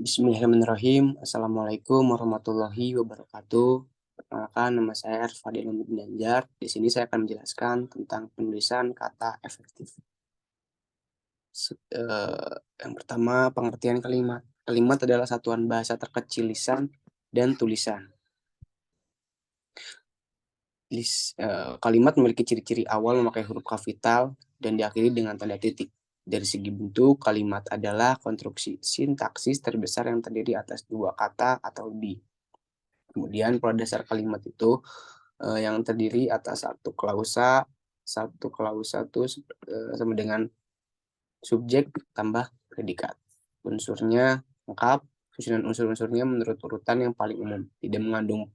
Bismillahirrahmanirrahim. Assalamualaikum warahmatullahi wabarakatuh. Perkenalkan, nama saya Erfadil Ganjar. Di sini saya akan menjelaskan tentang penulisan kata efektif. Yang pertama, pengertian kalimat. Kalimat adalah satuan bahasa terkecil lisan dan tulisan. Kalimat memiliki ciri-ciri awal memakai huruf kapital dan diakhiri dengan tanda titik. Dari segi bentuk, kalimat adalah konstruksi sintaksis terbesar yang terdiri atas dua kata atau lebih. Kemudian pola dasar kalimat itu yang terdiri atas satu klausa itu sama dengan subjek tambah predikat. Unsurnya lengkap, susunan unsur-unsurnya menurut urutan yang paling umum, tidak mengandung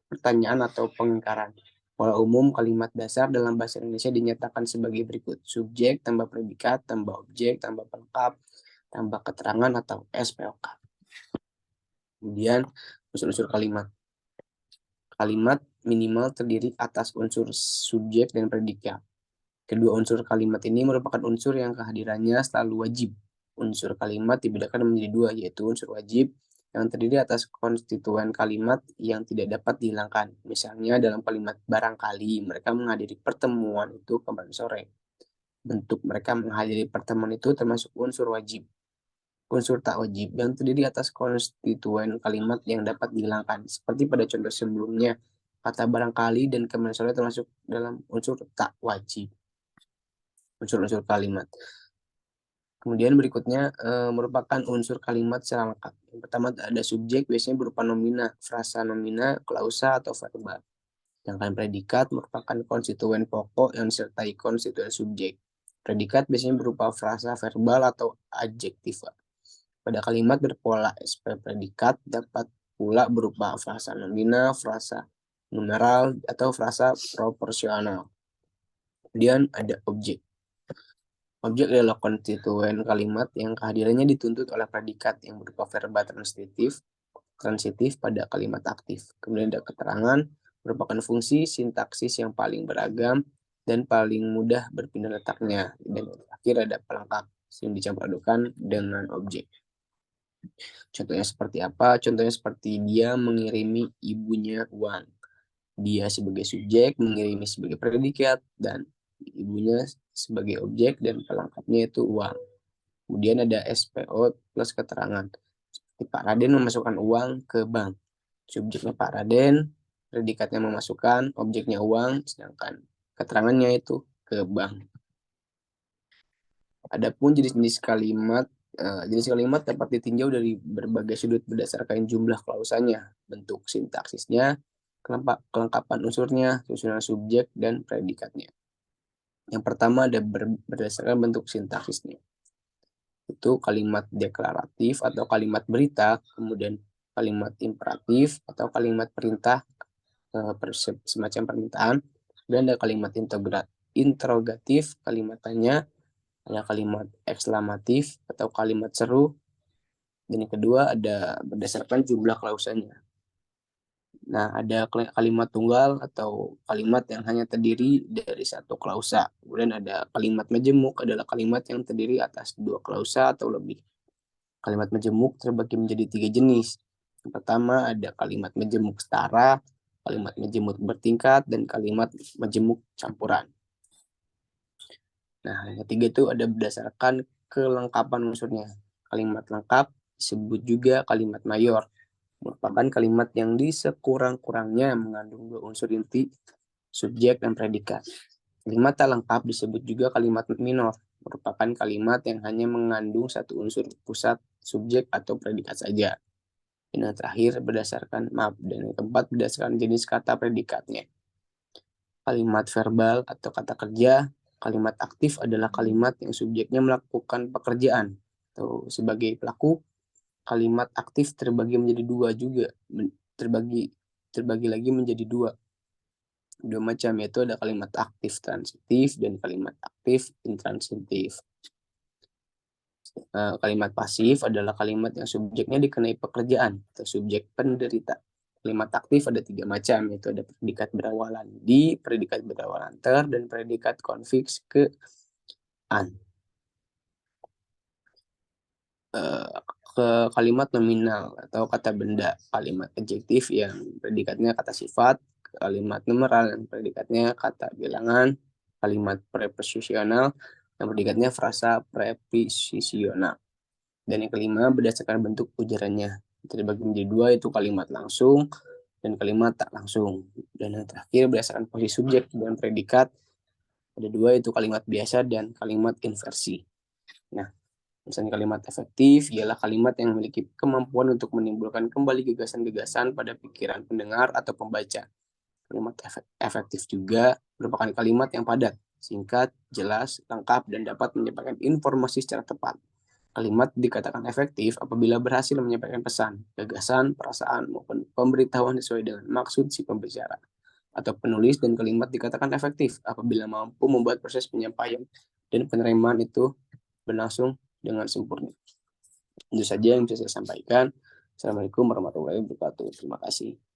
pertanyaan atau pengingkaran. Pola umum kalimat dasar dalam bahasa Indonesia dinyatakan sebagai berikut: subjek tambah predikat tambah objek tambah pelengkap tambah keterangan atau SPOK. Kemudian unsur-unsur kalimat. Kalimat minimal terdiri atas unsur subjek dan predikat. Kedua unsur kalimat ini merupakan unsur yang kehadirannya selalu wajib. Unsur kalimat dibedakan menjadi dua, yaitu unsur wajib yang terdiri atas konstituen kalimat yang tidak dapat dihilangkan. Misalnya dalam kalimat barangkali mereka menghadiri pertemuan itu kemarin sore. Bentuk mereka menghadiri pertemuan itu termasuk unsur wajib. Unsur tak wajib yang terdiri atas konstituen kalimat yang dapat dihilangkan. Seperti pada contoh sebelumnya, kata barangkali dan kemarin sore termasuk dalam unsur tak wajib. Unsur-unsur kalimat. Kemudian berikutnya merupakan unsur kalimat secara lengkap. Yang pertama ada subjek, biasanya berupa nomina, frasa nomina, klausa, atau verbal. Sedangkan predikat merupakan konstituen pokok yang disertai konstituen subjek. Predikat biasanya berupa frasa verbal atau adjektiva. Pada kalimat berpola SP predikat dapat pula berupa frasa nomina, frasa numeral, atau frasa proporsional. Kemudian ada objek. Objek adalah konstituen kalimat yang kehadirannya dituntut oleh predikat yang berupa verba transitif pada kalimat aktif. Kemudian ada keterangan, merupakan fungsi sintaksis yang paling beragam dan paling mudah berpindah letaknya. Dan terakhir ada pelengkap, yang dicampur adukan dengan objek. Contohnya seperti apa? Contohnya seperti dia mengirimi ibunya uang. Dia sebagai subjek, mengirimi sebagai predikat, dan ibunya sebagai objek, dan pelengkapnya itu uang. Kemudian ada SPO plus keterangan. Seperti Pak Raden memasukkan uang ke bank. Subjeknya Pak Raden, predikatnya memasukkan, objeknya uang, sedangkan keterangannya itu ke bank. Adapun jenis-jenis kalimat dapat ditinjau dari berbagai sudut berdasarkan jumlah klausanya, bentuk sintaksisnya, kelengkapan unsurnya, susunan subjek, dan predikatnya. Yang pertama ada berdasarkan bentuk sintaksisnya. Itu kalimat deklaratif atau kalimat berita, kemudian kalimat imperatif atau kalimat perintah, semacam permintaan, dan ada kalimat interrogatif, kalimat tanya, ada kalimat ekslamatif atau kalimat seru, dan yang kedua ada berdasarkan jumlah klausanya. Nah, ada kalimat tunggal atau kalimat yang hanya terdiri dari satu klausa. Kemudian ada kalimat majemuk, adalah kalimat yang terdiri atas dua klausa atau lebih. Kalimat majemuk terbagi menjadi tiga jenis. Yang pertama ada kalimat majemuk setara, kalimat majemuk bertingkat, dan kalimat majemuk campuran. Nah, yang ketiga itu ada berdasarkan kelengkapan unsurnya. Kalimat lengkap disebut juga kalimat mayor, merupakan kalimat yang disekurang-kurangnya mengandung dua unsur inti, subjek dan predikat. Kalimat tak lengkap disebut juga kalimat minor, merupakan kalimat yang hanya mengandung satu unsur pusat, subjek atau predikat saja. Dan yang terakhir dan yang keempat berdasarkan jenis kata predikatnya. Kalimat verbal atau kata kerja. Kalimat aktif adalah kalimat yang subjeknya melakukan pekerjaan atau sebagai pelaku. Kalimat aktif terbagi menjadi dua juga, terbagi lagi menjadi dua macam, yaitu ada kalimat aktif transitif dan kalimat aktif intransitif. Kalimat pasif adalah kalimat yang subjeknya dikenai pekerjaan atau subjek penderita. Kalimat aktif ada tiga macam, yaitu ada predikat berawalan di, predikat berawalan ter, dan predikat konfiks ke an. ke kalimat nominal atau kata benda, kalimat adjektif yang predikatnya kata sifat, kalimat numeral yang predikatnya kata bilangan, kalimat preposisional yang predikatnya frasa preposisional. Dan yang kelima, berdasarkan bentuk ujarannya. Terbagi menjadi dua, yaitu kalimat langsung dan kalimat tak langsung. Dan yang terakhir, berdasarkan posisi subjek dan predikat, ada dua, yaitu kalimat biasa dan kalimat inversi. Nah, misalnya kalimat efektif ialah kalimat yang memiliki kemampuan untuk menimbulkan kembali gagasan-gagasan pada pikiran pendengar atau pembaca. Kalimat efektif juga merupakan kalimat yang padat, singkat, jelas, lengkap, dan dapat menyampaikan informasi secara tepat. Kalimat dikatakan efektif apabila berhasil menyampaikan pesan, gagasan, perasaan, maupun pemberitahuan sesuai dengan maksud si pembicara atau penulis, dan kalimat dikatakan efektif apabila mampu membuat proses penyampaian dan penerimaan itu berlangsung dengan sempurna. Itu saja yang bisa saya sampaikan. Assalamualaikum warahmatullahi wabarakatuh. Terima kasih.